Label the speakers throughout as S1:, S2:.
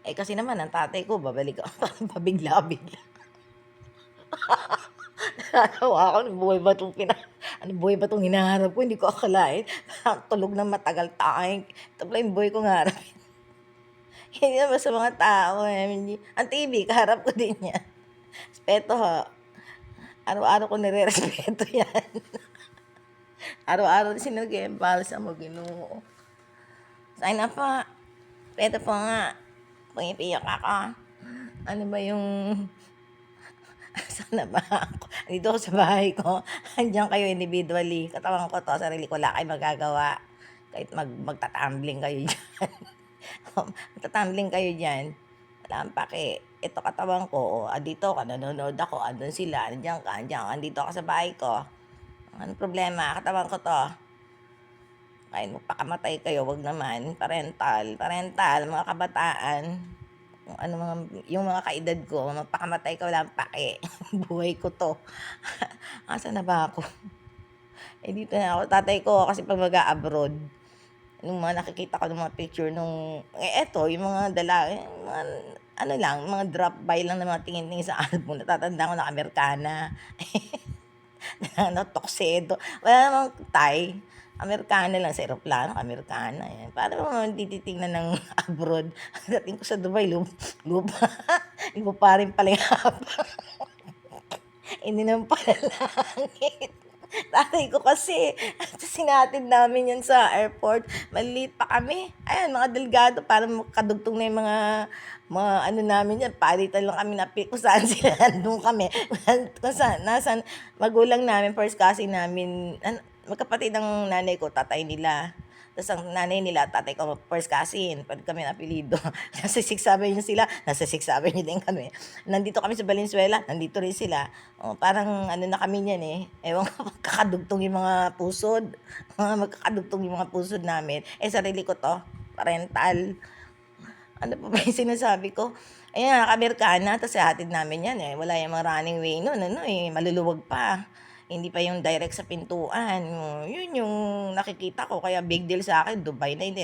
S1: Eh, kasi naman ang tatay ko babalik ako parang pabigla-bigla. Natawa ako, buhay ba 'tong hinaharap ko, hindi ko akalain parang tulog ng matagal time. Ito pala yung buhay kong haharapin. Hindi naman sa mga tao, ang TV kaharap ko din 'yan. Respeto ho, araw-araw ko nirerespeto 'yan. Araw-araw din sila nag-e-embalsam mo, Ginoo. Sana po, respeto po nga, pumipiyak ako. Ano ba yung asan na ba ako? Andito ako sa bahay ko, andiyan kayo individually, katawan ko 'to, sarili ko, wala kayong magagawa. Kahit magta-tumbling kayo diyan. Magta-tumbling kayo diyan, wala akong pake. Ito katawan ko, andito ka, nanonood ako, andun sila, andiyan ka, andito ako sa bahay ko. Anong problema, katawan ko 'to. Kahit magpakamatay kayo, wag naman. Parental, mga kabataan. Kung ano yung mga kaedad ko, magpakamatay ka, wala akong pake. Buhay ko 'to. Asan na ba ako? Eh, dito na ako. Tatay ko kasi 'pag mag-a-abroad, yung mga nakikita ko ng mga picture nung eto yung mga yung mga ano lang, mga drop by lang na mga tingin-tingin sa album. Natatandaan ko naka-Amerikana, tuxedo, wala namang tie. Amerikana lang sa eroplano, Amerikana, yan. Paano mo naman tititingnan ng abroad? Pagdating ko sa Dubai, lupa. Lupa rin pala yung haba. Hindi naman pala langit. Tatay ko kasi, sinatid namin yan sa airport. Maliliit pa kami. Ayan, mga delgado, parang kadugtong na yung mga ano namin yan. Palitan lang kami na kung saan sila, nandun kami. Kung saan, nasan, magulang namin, first cousin namin, magkapatid ng nanay ko, tatay nila. Tapos ang nanay nila, tatay ko, first cousin. Pwede kami na apelido. Nasa 6 Avenue sila, nasa 6 Avenue din kami. Nandito kami sa Valenzuela, nandito rin sila. Oh, parang ano na kami niyan eh. Ewan ko, magkakadugtong yung mga pusod. Magkakadugtong yung mga pusod namin. Eh, sarili ko to, parental. Ano pa ba yung sinasabi ko? Ayan, naka-Amerikana, tapos hatid namin yan eh. Wala yung mga running way nun, maluluwag pa. Hindi pa yung direct sa pintuan. Yun yung nakikita ko, kaya big deal sa akin, Dubai na hindi.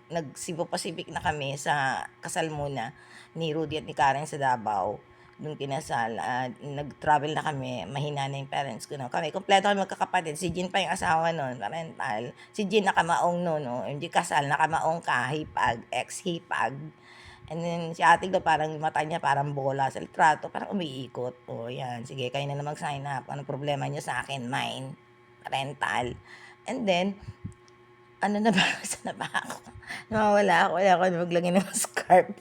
S1: Nag-Cebu Pacific na kami sa kasal muna ni Rudy at ni Karen sa Davao. Doon kinasal, nag-travel na kami, mahina na yung parents ko. No? Kami, kompleto kami magkakapatid. Si Jean pa yung asawa nun, parental. Si Jean nakamaong no, no? Hindi kasal, nakamaong ka, hipag, ex-hipag. And then, si ate ko parang mata niya parang bola sa litrato, parang umiikot. O, yan, sige, kayo na naman sign up. Anong problema niyo sa akin? Mine. Parental. And then, ano na ba? Saan na ba ako? Nawawala ako. Wala ako maglagay ng scarf.